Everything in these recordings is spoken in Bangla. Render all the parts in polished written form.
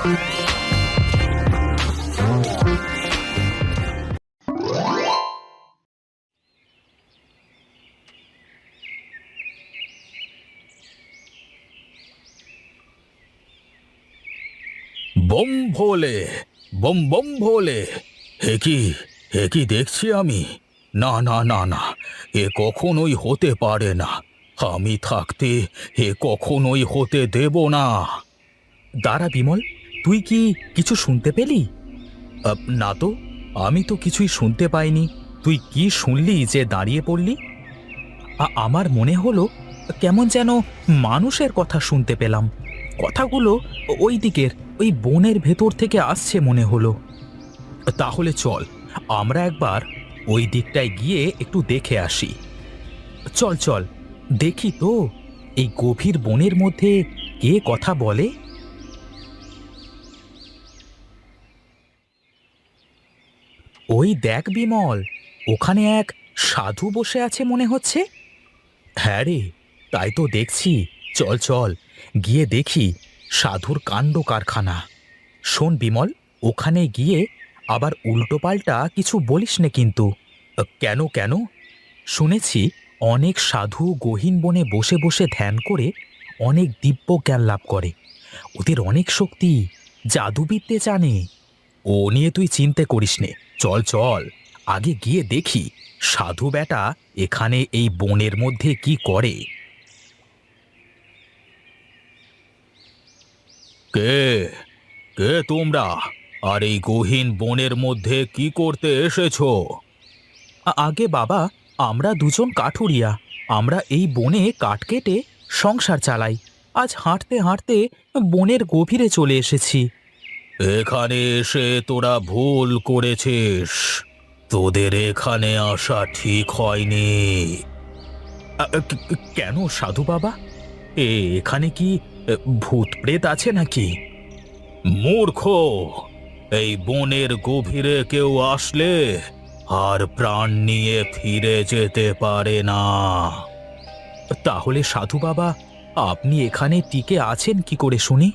বম ভোলে, বম বম ভোলে। হে কি দেখছি আমি? না না না না, এ কখনোই হতে পারে না। আমি থাকতে এ কখনোই হতে দেব না। দাঁড়া বিমল, তুই কি কিছু শুনতে পেলি? না তো, আমি তো কিছুই শুনতে পাইনি। তুই কি শুনলি যে দাঁড়িয়ে পড়লি? আমার মনে হলো কেমন যেন মানুষের কথা শুনতে পেলাম। কথাগুলো ওই দিকের, ওই বনের ভেতর থেকে আসছে মনে হলো। তাহলে চল, আমরা একবার ওই দিকটায় গিয়ে একটু দেখে আসি। চল চল, দেখি তো এই গভীর বনের মধ্যে কে কথা বলে। ওই দেখ বিমল, ওখানে এক সাধু বসে আছে মনে হচ্ছে। হ্যাঁ রে, তাই তো দেখছি। চল চল, গিয়ে দেখি সাধুর কাণ্ড কারখানা। শোন বিমল, ওখানে গিয়ে আবার উল্টোপাল্টা কিছু বলিস নে কিন্তু। কেন কেন? শুনেছি অনেক সাধু গহীন বনে বসে বসে ধ্যান করে অনেক দিব্য জ্ঞান লাভ করে। ওদের অনেক শক্তি, জাদুবিদ্যে জানে। ও নিয়ে তুই চিন্তা করিস নে। চল চল, আগে গিয়ে দেখি সাধু বেটা এখানে এই বনের মধ্যে কি করে। কে কে তোমরা? আর এই গহীন বনের মধ্যে কি করতে এসেছো? আগে বাবা, আমরা দুজন কাঠুরিয়া। আমরা এই বনে কাঠ কেটে সংসার চালাই। আজ হাঁটতে হাঁটতে বনের গভীরে চলে এসেছি। এখানে এসে তোরা ভুল করেছিস। তোদের এখানে আসা ঠিক হয়নি। কেন সাধু বাবা? এখানে কি ভূত প্রেত আছে নাকি? মূর্খ, এই বনের গভীরে কেউ আসলে আর প্রাণ নিয়ে ফিরে যেতে পারে না। তাহলে সাধু বাবা, আপনি এখানে টিকে আছেন কি করে শুনি?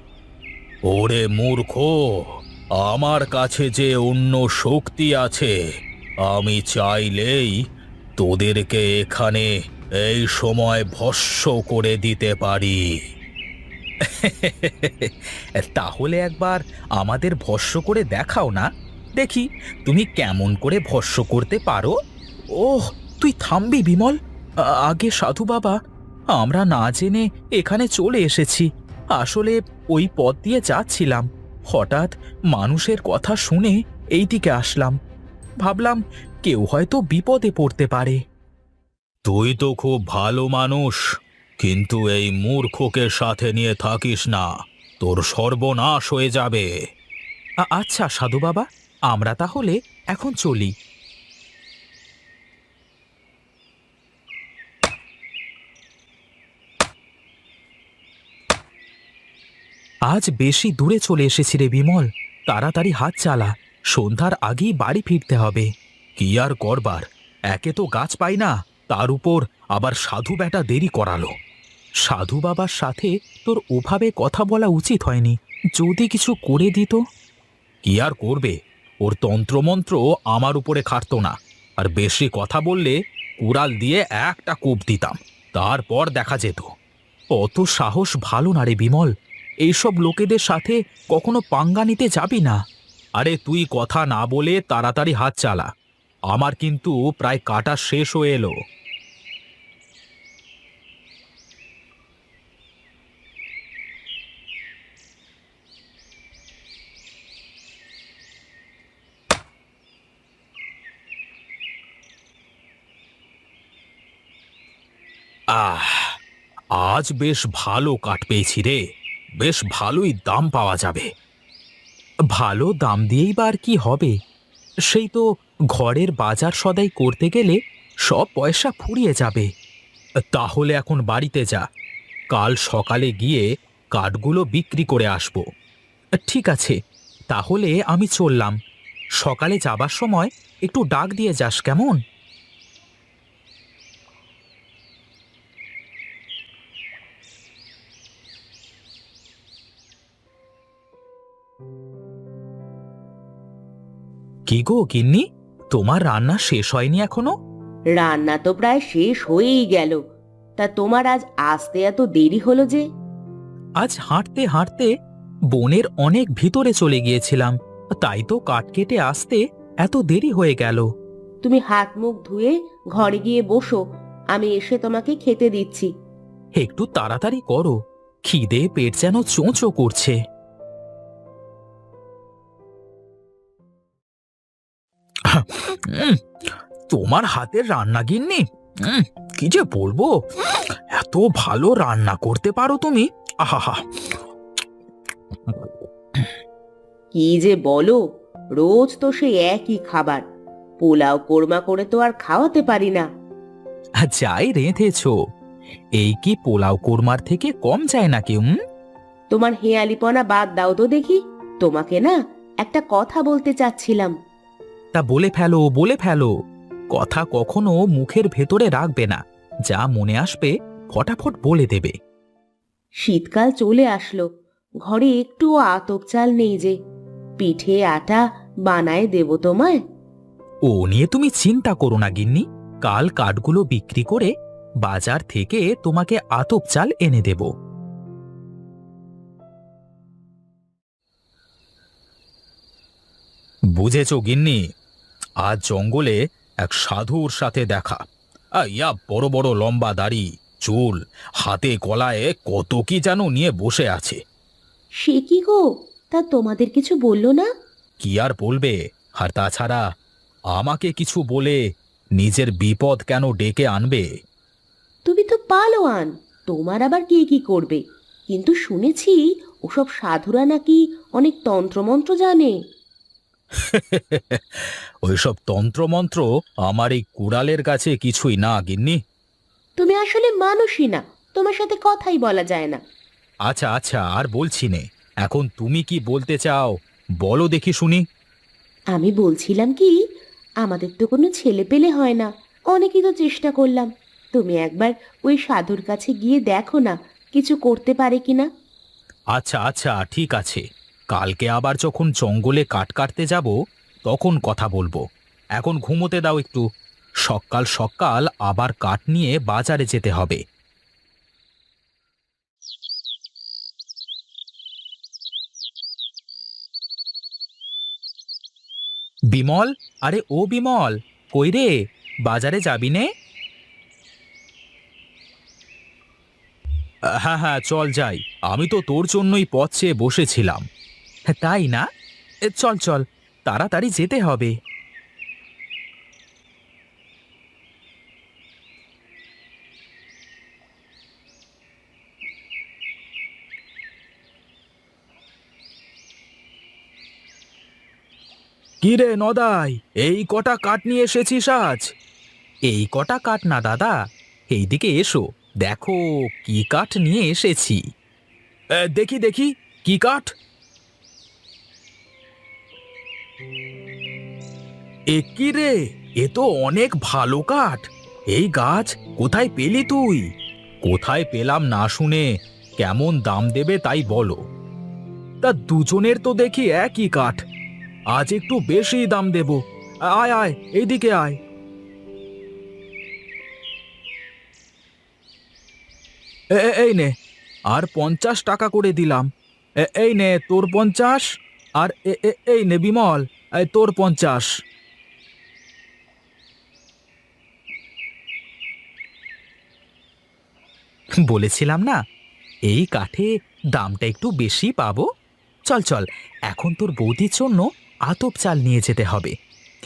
ওরে মূর্খ, আমার কাছে যে অন্য শক্তি আছে, আমি চাইলেই তোদেরকে এখানে এই সময় ভস্ম করে দিতে পারি। তাহলে একবার আমাদের ভস্ম করে দেখাও না, দেখি তুমি কেমন করে ভস্ম করতে পারো। ওহ, তুই থামবি বিমল। আগে সাধু বাবা, আমরা না জেনে এখানে চলে এসেছি। আসলে ওই পথ দিয়ে যাচ্ছিলাম, হঠাৎ মানুষের কথা শুনে এই দিকে আসলাম। ভাবলাম কেউ হয়তো বিপদে পড়তে পারে। তুই তো খুব ভালো মানুষ, কিন্তু এই মূর্খকে সাথে নিয়ে থাকিস না, তোর সর্বনাশ হয়ে যাবে। আচ্ছা সাধু বাবা, আমরা তাহলে এখন চলি। আজ বেশি দূরে চলে এসেছি রে বিমল, তাড়াতাড়ি হাত চালা, সন্ধ্যার আগেই বাড়ি ফিরতে হবে। কি আর করবার, একে তো গাছ পাই না, তার উপর আবার সাধু বেটা দেরি করালো। সাধু বাবার সাথে তোর ওভাবে কথা বলা উচিত হয়নি, যদি কিছু করে দিত। কি আর করবে, ওর তন্ত্রমন্ত্র আমার উপরে খাটতো না। আর বেশি কথা বললে কুড়াল দিয়ে একটা কোপ দিতাম, তারপর দেখা যেত। অত সাহস ভালো না রে বিমল, এইসব লোকেদের সাথে কখনো পাঙ্গা নিতে যাবি না। আরে তুই কথা না বলে তাড়াতাড়ি হাত চালা, আমার কিন্তু প্রায় কাটা শেষ হয়ে এলো। আহ, আজ বেশ ভালো কাঠ পেয়েছি রে, বেশ ভালোই দাম পাওয়া যাবে। ভালো দাম দিয়েই বা আর কি হবে? সেই তো ঘরের বাজার সদাই করতে গেলে সব পয়সা ফুরিয়ে যাবে। তাহলে এখন বাড়িতে যা, কাল সকালে গিয়ে কাঠগুলো বিক্রি করে আসব। ঠিক আছে, তাহলে আমি চললাম। সকালে যাবার সময় একটু ডাক দিয়ে যাস কেমন? কি গো গিন্নি, তোমার রান্না শেষ হয়নি এখনো? রান্না তো প্রায় শেষ হয়েই গেল। তা তোমার আজ আসতে এত দেরি হলো যে? আজ হাঁটতে হাঁটতে বনের অনেক ভিতরে চলে গিয়েছিলাম, তাই তো কাঠ কেটে আসতে এত দেরি হয়ে গেল। তুমি হাত মুখ ধুয়ে ঘরে গিয়ে বসো, আমি এসে তোমাকে খেতে দিচ্ছি। একটু তাড়াতাড়ি করো, খিদে পেট যেন চোঁচো করছে। উম, তোমার হাতের রান্না গিন্নি, কি যে বলবো, এত ভালো রান্না করতে পারো তুমি। আহা! কি যে বলো, রোজ তো সেই একই খাবার। পোলাও কোরমা করে তো আর খাওয়াতে পারি না। যাই রেঁধেছো, এই কি পোলাও কোরমার থেকে কম যায় নাকি? তোমার হেয়ালিপনা বাদ দাও তো দেখি। তোমাকে না একটা কথা বলতে চাচ্ছিলাম। তা বলে ফেলো, বলে ফেলো। কথা কখনো মুখের ভেতরে রাখবে না, যা মনে আসবে ফটাফট বলে দেবে। শীতকাল চলে আসলো, ঘরে একটুও আতপ চাল নেই যে। পিঠে আটা বানায় দেব তোমায়। ও নিয়ে তুমি চিন্তা করো না গিন্নি, কাল কাঠগুলো বিক্রি করে বাজার থেকে তোমাকে আতপ চাল এনে দেব। বুঝেছো গিন্নি, আজ জঙ্গলে এক সাধুর সাথে দেখা। ইয়া বড় বড় লম্বা দাড়ি, চুল, হাতে কলায় কত কি যেন নিয়ে বসে আছে। সে কি গো, তা তোমাদের কিছু বললো না? কি আর বলবে, আর তাছাড়া আমাকে কিছু বলে নিজের বিপদ কেন ডেকে আনবে? তুমি তো পালোয়ান, তোমার আবার কে কি করবে? কিন্তু শুনেছি ওসব সাধুরা নাকি অনেক তন্ত্রমন্ত্র জানে। ওইসব তন্ত্রমন্ত্র আমার এই কুড়ালের কাছে কিছুই না গিন্নি। তুমি আসলে মানুষই না, তোমার সাথে কথাই বলা যায় না। আচ্ছা আচ্ছা, আর বলছি নে, এখন তুমি কি বলতে চাও বলো দেখি শুনি। আমি বলছিলাম কি, আমাদের তো কোনো ছেলে পেলে হয় না, অনেকই তো চেষ্টা করলাম। তুমি একবার ওই সাধুর কাছে গিয়ে দেখো না, কিছু করতে পারে কিনা। আচ্ছা আচ্ছা, ঠিক আছে, কালকে আবার যখন জঙ্গলে কাঠ কাটতে যাব তখন কথা বলবো। এখন ঘুমোতে দাও একটু, সকাল সকাল আবার কাঠ নিয়ে বাজারে যেতে হবে। বিমল, আরে ও বিমল, কই রে, বাজারে যাবি নে? হ্যাঁ হ্যাঁ, চল যাই, আমি তো তোর জন্যই পথ চেয়ে বসেছিলাম। তাই না? চল চল, তাড়াতাড়ি যেতে হবে। কি রে নদাই, এই কটা কাঠ নিয়ে এসেছিস আজ? এই কটা কাঠ না দাদা, এইদিকে এসো, দেখো কি কাঠ নিয়ে এসেছি। দেখি দেখি, কি কাঠ? এ কি রে, এ তো অনেক ভালো কাঠ। এই গাছ কোথায় পেলি তুই? কোথায় পেলাম না শুনে কেমন দাম দেবে তাই বলো। তা দুজনের তো দেখি একই কাঠ, আজ একটু বেশি দাম দেব। আয় আয়, এইদিকে আয়। এই নে, আর 50 টাকা করে দিলাম। এই নে তোর 50, আর এই নে বিমল, এই তোর 50। বলেছিলাম না, এই কাঠে দামটা একটু বেশি পাবো। চল চল, এখন তোর বৌদির জন্য আতপ চাল নিয়ে যেতে হবে।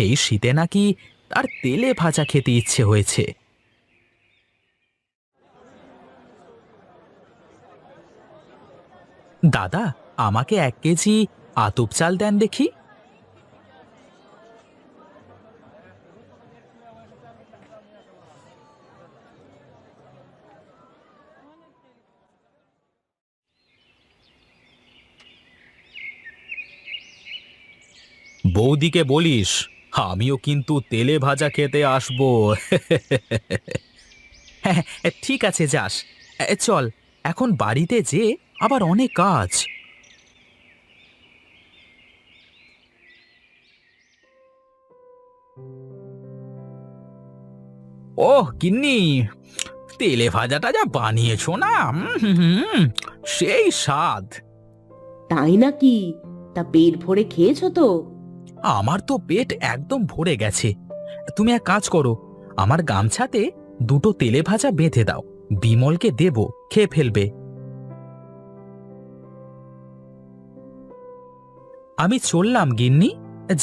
এই শীতে নাকি তার তেলে ভাজা খেতে ইচ্ছে হয়েছে। দাদা, আমাকে 1 কেজি আতপ চাল দেন দেখি। বৌদিকে বলিস আমিও কিন্তু তেলে ভাজা খেতে আসবো। হ্যাঁ, ঠিক আছে, যাস। চল, এখন বাড়িতে যে আবার অনেক কাজ। ওহ গিন্নি, তেলে ভাজাটা যা বানিয়েছো না, সেই স্বাদ। তাই নাকি? তা পেট ভরে খেয়েছো তো? আমার তো পেট একদম ভরে গেছে। তুমি এক কাজ করো, আমার গামছাতে দুটো তেলে ভাজা বেঁধে দাও, বিমলকে দেব, খেয়ে ফেলবে। আমি চললাম গিন্নি,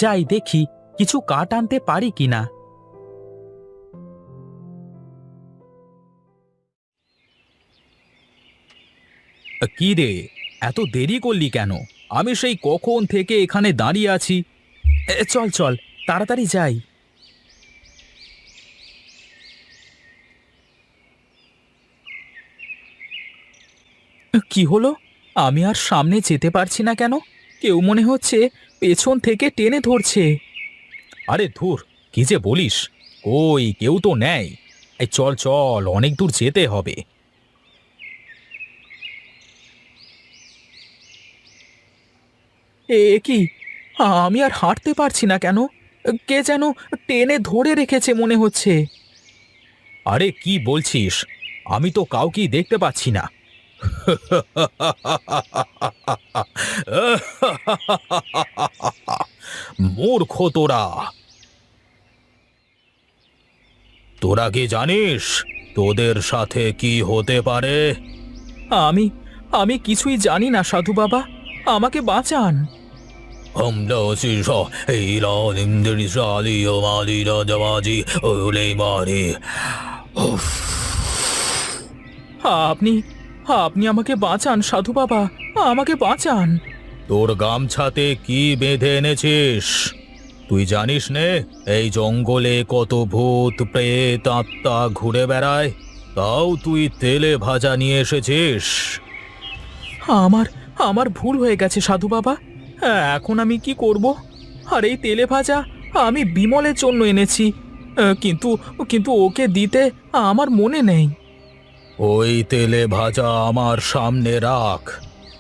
যাই দেখি কিছু কাঠ আনতে পারি কিনা। কি রে, এত দেরি করলি কেন? আমি সেই কখন থেকে এখানে দাঁড়িয়ে আছি। চল চল, তাড়াতাড়ি যাই। কি হলো? আমি আর সামনে যেতে পারছি না কেন? কেউ মনে হচ্ছে পেছন থেকে টেনে ধরছে। আরে ধুর, কি যে বলিস! কই, কেউ তো নেই। এই চল চল, অনেক দূর যেতে হবে। কি, আমি আর হাঁটতে পারছি না কেন? কে যেন টেনে ধরে রেখেছে মনে হচ্ছে। আরে কি বলছিস? আমি তো কাউকেই দেখতে পাচ্ছি না। মূর্খ তোরা! তোরা কি জানিস তোদের সাথে কি হতে পারে? আমি আমি কিছুই জানি না সাধু বাবা, আমাকে বাঁচান। আপনি আপনি আমাকে বাঁচান সাধু বাবা, আমাকে বাঁচান। তোর গামছাতে কি বেঁধে এনেছিস? তুই জানিস নে এই জঙ্গলে কত ভূত প্রেত আত্মা ঘুরে বেড়ায়, তাও তুই তেলে ভাজা নিয়ে এসেছিস। আমার আমার ভুল হয়ে গেছে সাধু বাবা, এখন আমি কি করব? আর এই তেলে ভাজা আমি বিমলের জন্য এনেছি, কিন্তু কিন্তু ওকে দিতে আমার মনে নেই। ওই তেলে ভাজা আমার সামনে রাখ,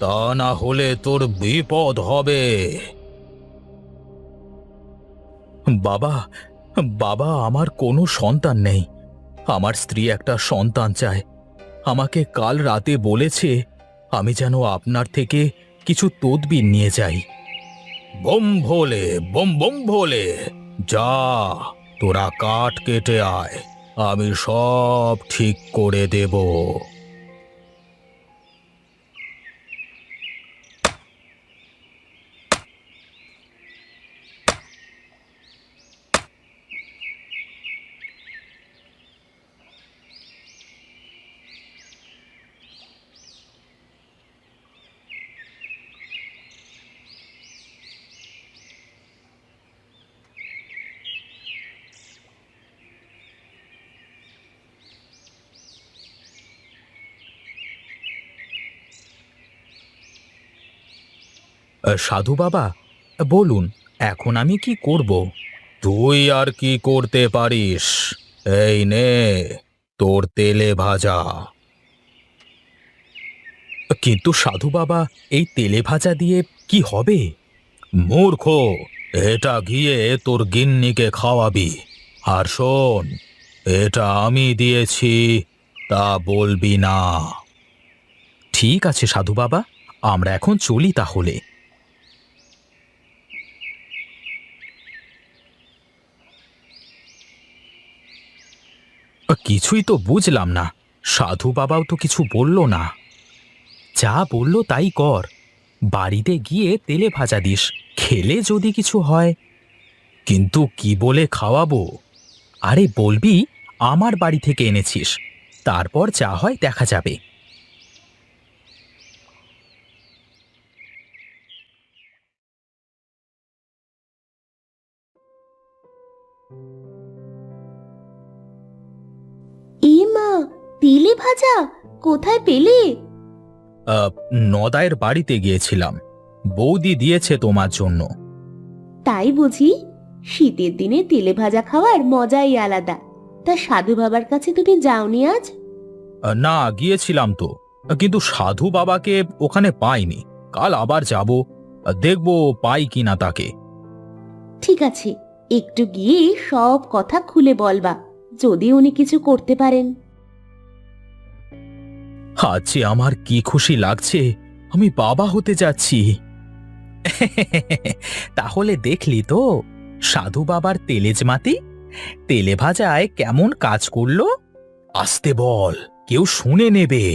তা না হলে তোর বিপদ হবে। বাবা, বাবা, আমার কোনো সন্তান নেই। আমার স্ত্রী একটা সন্তান চায়। আমাকে কাল রাতে বলেছে আমি যেন আপনার থেকে কিছু তদবির নিয়ে যাই। বম ভোলে, বম বম ভোলে, যা তোরা কাঠ কেটে আয়, আমি সব ঠিক করে দেব। সাধু বাবা, বলুন এখন আমি কি করব? তুই আর কি করতে পারিস? এই নে তোর তেলে ভাজা। কিন্তু সাধু বাবা, এই তেলে ভাজা দিয়ে কি হবে? মূর্খ, এটা গিয়ে তোর গিন্নিকে খাওয়াবি। আর শোন, এটা আমি দিয়েছি তা বলবি না। ঠিক আছে সাধু বাবা, আমরা এখন চলি তাহলে। কিছুই তো বুঝলাম না, সাধু বাবাও তো কিছু বলল না। যা বলল তাই কর, বাড়িতে গিয়ে তেলে ভাজা দিস, খেলে যদি কিছু হয়। কিন্তু কি বলে খাওয়াবো? আরে বলবি আমার বাড়ি থেকে এনেছিস, তারপর যা হয় দেখা যাবে। এ মা, তেলে ভাজা কোথায় পেলে? আহ, নদায়ের বাড়িতে গিয়েছিলাম, বৌদি দিয়েছে তোমার জন্য। তাই বুঝি? শীতের দিনে তেলে ভাজা খাওয়ার মজাই আলাদা। তা সাধু বাবার কাছে তুমি যাওনি আজ? না, গিয়েছিলাম তো, কিন্তু সাধু বাবাকে ওখানে পাইনি। কাল আবার যাব, দেখব পাই কিনা তাকে। ঠিক আছে, একটু গিয়ে সব কথা খুলে বলবা, যদি উনি কিছু করতে পারেন। আজকে আমার কি খুশি লাগছে, আমি বাবা হতে যাচ্ছি। তাহলে দেখলি তো সাধু বাবার তেলেজ মাতি তেলে ভাজায় কেমন কাজ করলো। আসতে বল, কেউ শুনে নেবে।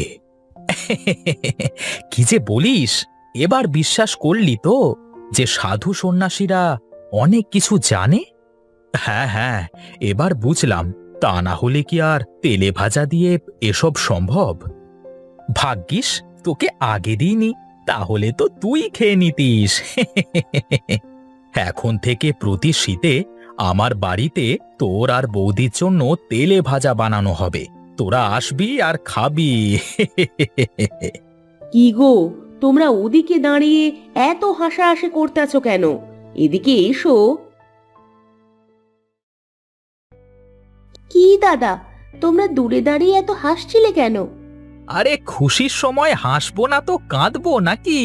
কি যে বলিস, এবার বিশ্বাস করলি তো যে সাধু সন্ন্যাসীরা অনেক কিছু জানে? হ্যাঁ হ্যাঁ, এবার বুঝলাম। তা না হলে কি আর তেলে ভাজা দিয়ে এসব সম্ভব? ভাগ্যিস তোকে আগে দিইনি, তাহলে তো তুই খেয়ে নিতিস। এখন থেকে প্রতি শীতে আমার বাড়িতে তোর আর বৌদির জন্য তেলে ভাজা বানানো হবে। তোরা আসবি আর খাবি। কি গো, তোমরা ওদিকে দাঁড়িয়ে এত হাসাহাসি করতে আছো কেন? এদিকে এসো। কি দাদা, তোমরা দূরে দাঁড়িয়ে এত হাসছিলে কেন? আরে খুশির সময় হাসবো না তো কাঁদবো নাকি?